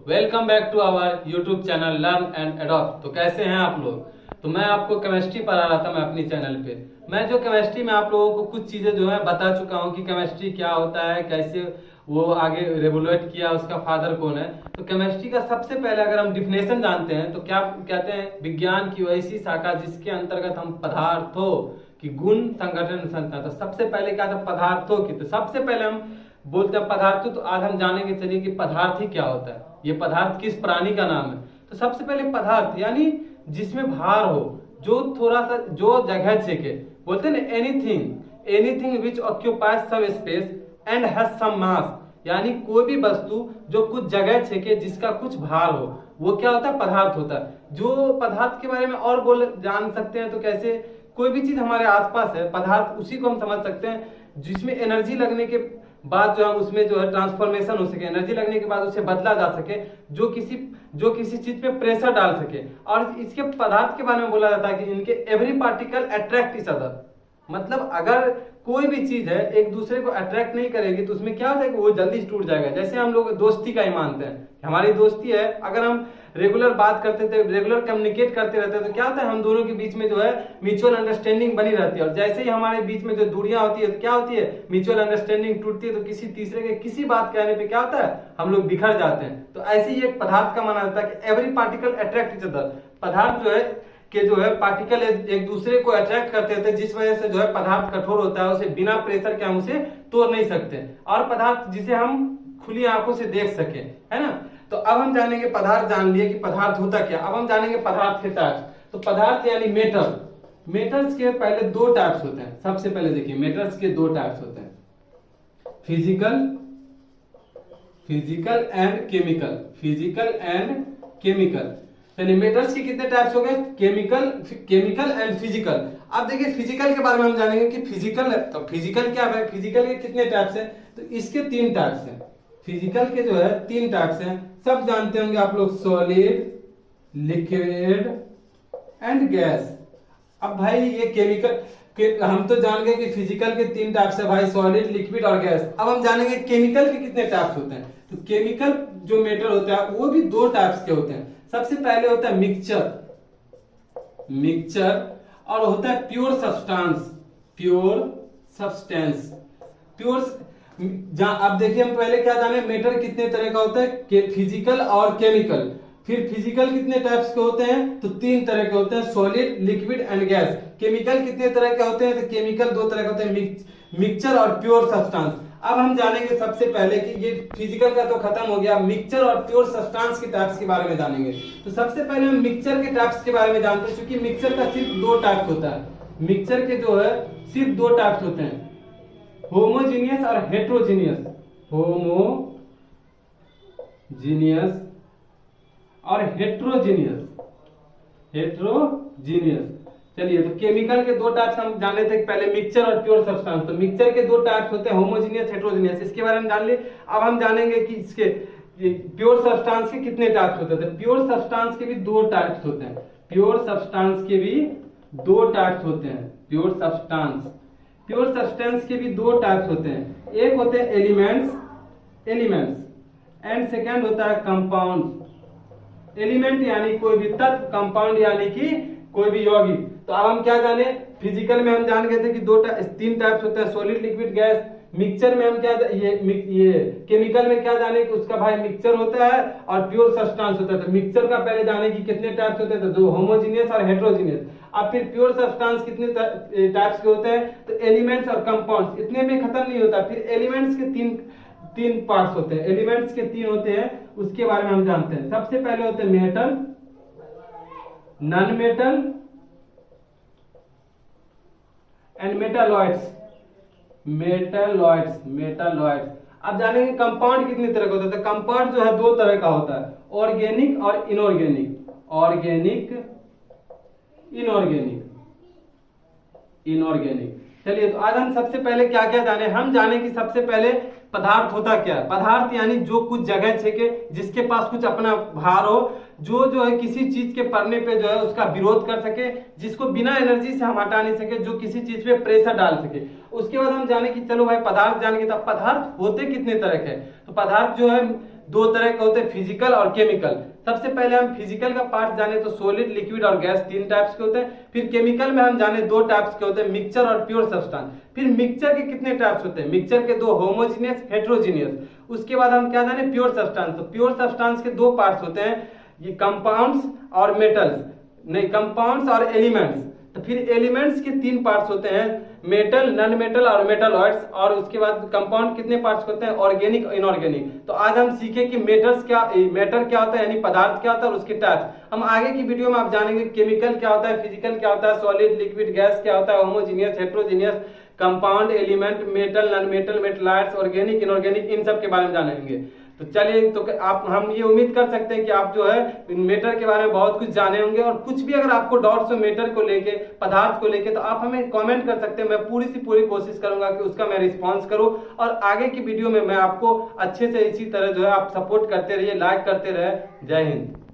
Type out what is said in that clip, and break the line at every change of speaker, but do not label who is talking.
Welcome back to our YouTube channel learn and adopt. तो कैसे हैं आप लोग? तो मैं आपको केमिस्ट्री पढ़ा रहा था मैं अपनी चैनल पे। मैं जो केमिस्ट्री में आप लोगों को कुछ चीजें जो है बता चुका हूँ कि केमिस्ट्री क्या होता है, कैसे वो आगे रेवोल्यूट किया, उसका फादर कौन है। तो केमिस्ट्री का सबसे पहले अगर हम डिफिनेशन जानते हैं तो क्या कहते हैं, विज्ञान की वैसी शाखा जिसके अंतर्गत हम पदार्थों की गुण संगठन संरचना। तो सबसे पहले क्या था, पदार्थों की। तो सबसे पहले हम बोलते हैं पदार्थ। तो आज हम जानेंगे चलिए कि पदार्थ ही क्या होता है, ये पदार्थ किस प्राणी का नाम है। तो सबसे पहले पदार्थ यानी जिसमें भार हो, जो थोड़ा सा जो जगह छेके, बोलते हैं ना anything which occupies some space and has some mass. यानी कोई भी वस्तु जो कुछ जगह छेके, जिसका कुछ भार हो, वो क्या होता है, पदार्थ होता है। जो पदार्थ के बारे में और बोल जान सकते हैं तो कैसे, कोई भी चीज हमारे आसपास है पदार्थ, उसी को हम समझ सकते हैं जिसमें एनर्जी लगने के बाद जो है उसमें जो है ट्रांसफॉर्मेशन हो सके, एनर्जी लगने के बाद उसे बदला जा सके, जो किसी चीज पे प्रेशर डाल सके। और इसके पदार्थ के बारे में बोला जाता है कि इनके every particle attract each other. मतलब अगर कोई भी चीज है एक दूसरे को अट्रैक्ट नहीं करेगी तो उसमें क्या होता है कि वो जल्दी टूट जाएगा। जैसे हम लोग दोस्ती का ही मानते हैं, हमारी दोस्ती है, अगर हम रेगुलर बात करते थे, रेगुलर कम्युनिकेट करते रहते हैं तो क्या होता है, हम दोनों के बीच में जो है म्यूचुअल अंडरस्टैंडिंग बनी रहती है। और जैसे ही हमारे बीच में जो दूरियां होती है तो क्या होती है, म्यूचुअल अंडरस्टैंडिंग टूटती है, तो किसी तीसरे के किसी बात कहने पे क्या होता है, हम लोग बिखर जाते हैं। तो ऐसे ही एक पदार्थ का माना जाता है कि every particle attract each other. पदार्थ जो है कि जो है पार्टिकल एक दूसरे को अट्रैक्ट करते थे, जिस वजह से जो है पदार्थ कठोर होता है, उसे बिना प्रेशर के हम उसे तोड़ नहीं सकते। और पदार्थ जिसे हम खुली आंखों से देख सके, है ना। तो अब हम जानेंगे, पदार्थ जान लिए कि पदार्थ होता क्या, अब हम जानेंगे पदार्थ के टाइप्स। तो पदार्थ यानी मेटल, मेटल्स के पहले दो टाइप्स होते हैं। सबसे पहले देखिए मेटल्स के दो टाइप्स होते हैं, फिजिकल एंड केमिकल। चलिए मेटल्स के कितने टाइप्स हो गए, केमिकल एंड फिजिकल। अब देखिए फिजिकल के बारे में हम जानेंगे कि फिजिकल है तो फिजिकल क्या है, फिजिकल के कितने टाइप्स हैं। तो इसके तीन टाइप्स हैं, फिजिकल के जो है तीन टाइप्स हैं। सब जानते होंगे आप लोग, सॉलिड, लिक्विड एंड गैस। अब भाई ये केमिकल के हम तो जान गए कि फिजिकल के तीन टाइप्स है भाई, सॉलिड, लिक्विड और गैस। अब हम जानेंगे केमिकल के कितने टाइप्स होते हैं। तो केमिकल जो मेटल होता है वो भी दो टाइप्स के होते हैं। सबसे पहले होता है मिक्सचर और होता है प्योर सब्सटेंस। अब देखिए हम पहले क्या जाने, मेटल कितने तरह का होता है, फिजिकल और केमिकल। फिर फिजिकल कितने टाइप्स के होते हैं, तो तीन तरह के होते हैं, solid, liquid and gas. Chemical कितने तरह के होते हैं, तो केमिकल दो तरह के होते हैं, मिक्सचर और प्योर सब्सटेंस। अब हम जानेंगे सबसे पहले कि ये फिजिकल का तो खत्म हो गया, मिक्सचर और प्योर सब्सटेंस के टाइप्स के बारे में जानेंगे। तो सबसे पहले हम मिक्सचर के टाइप्स के बारे में जानते हैं, क्योंकि मिक्सचर का सिर्फ दो टाइप्स होता है। मिक्सचर के जो है सिर्फ दो टाइप्स होते हैं, होमोजीनियस और हेट्रोजीनियस। और हेट्रोजीनियस। चलिए तो केमिकल के दो टाइप्स हम जान लेते हैं, पहले मिक्सचर और प्योर सब्सटेंस। तो मिक्सचर के दो टाइप्स होते हैं, होमोजीनियस, हेट्रोजीनियस। इसके बारे में जान लिए। अब हम जानेंगे कि इसके प्योर सब्सटेंस के कितने टाइप्स होते हैं। प्योर सब्सटेंस के भी दो टाइप्स होते हैं, प्योर सब्सटेंस के भी दो टाइप्स होते हैं। प्योर सब्सटेंस के भी दो टाइप्स होते हैं, एक होते हैं एलिमेंट्स एंड सेकेंड होता है कंपाउंड। एलिमेंट यानी कोई भी तत्व, कंपाउंड यानी कि कोई भी यौगिक। तो अब हम क्या जाने, फिजिकल में हम जान गए थे कि तीन टाइप्स होते हैं, सॉलिड, लिक्विड, गैस। मिक्सचर में हम क्या ये केमिकल में क्या जाने कि उसका भाई मिक्सचर होता है और प्योर सब्सटेंस होता है। तो मिक्सचर का पहले जाने कि कितने टाइप्स होते हैं, तो दो, होमोजीनियस और हेट्रोजीनियस। अब फिर प्योर सब्सटेंस कितने टाइप्स के होते हैं, तो एलिमेंट्स और कंपाउंड्स। इतने में खत्म नहीं होता, फिर एलिमेंट्स के तीन पार्ट्स होते हैं, एलिमेंट्स के तीन होते हैं, उसके बारे में हम जानते हैं। सबसे पहले होते हैं metal, non metal and metalloids. अब जानेंगे कंपाउंड कितनी तरह का होता है। तो कंपाउंड जो है दो तरह का होता है, ऑर्गेनिक और इनऑर्गेनिक। चलिए तो आज हम सबसे पहले क्या क्या जाने, हम जाने कि सबसे पहले पदार्थ होता क्या है। पदार्थ यानी जो कुछ जगह छेके, जिसके पास कुछ अपना भार हो, जो है किसी चीज के पड़ने पे जो है उसका विरोध कर सके, जिसको बिना एनर्जी से हम हटा नहीं सके, जो किसी चीज पे प्रेशर डाल सके। उसके बाद हम जाने कि चलो भाई पदार्थ जानेंगे, तो पदार्थ होते कितने तरह के। तो पदार्थ जो है दो तरह के होते हैं, फिजिकल और केमिकल। सबसे पहले हम फिजिकल का पार्ट जाने तो सॉलिड, लिक्विड और गैस 3 टाइप्स के होते हैं। फिर केमिकल में हम जाने 2 टाइप्स के होते हैं, मिक्सचर और प्योर सब्सटेंस। फिर मिक्सचर के कितने टाइप्स होते हैं, मिक्सचर के 2, होमोजीनियस, हेट्रोजीनियस। उसके बाद हम क्या जाने, प्योर सब्सटेंस। तो प्योर सब्सटेंस के 2 पार्ट्स होते हैं, ये कंपाउंड्स और मेटल्स, नहीं कंपाउंड्स और एलिमेंट्स। तो फिर एलिमेंट्स के 3 पार्ट्स होते हैं, मेटल, नॉन मेटल और मेटलॉइड्स। और उसके बाद कंपाउंड कितने पार्ट्स होते हैं, ऑर्गेनिक, इनऑर्गेनिक। तो आज हम सीखे कि मैटर क्या होता है, यानी पदार्थ क्या होता है और उसके टाइप। हम आगे की वीडियो में आप जानेंगे केमिकल क्या होता है, फिजिकल क्या होता है, सॉलिड, लिक्विड, गैस क्या होता है, homogeneous, heterogeneous, compound, element, metal, non metal, metalloids, organic, inorganic, इन सब के बारे में जानेंगे। तो चलिए, तो आप हम ये उम्मीद कर सकते हैं कि आप जो है मेटर के बारे में बहुत कुछ जाने होंगे। और कुछ भी अगर आपको डाउट्स हो मेटर को लेके, पदार्थ को लेके, तो आप हमें कमेंट कर सकते हैं। मैं पूरी से पूरी कोशिश करूंगा कि उसका मैं रिस्पांस करूं और आगे की वीडियो में मैं आपको अच्छे से इसी तरह जो है आप सपोर्ट करते रहिए, लाइक करते रहे। जय हिंद।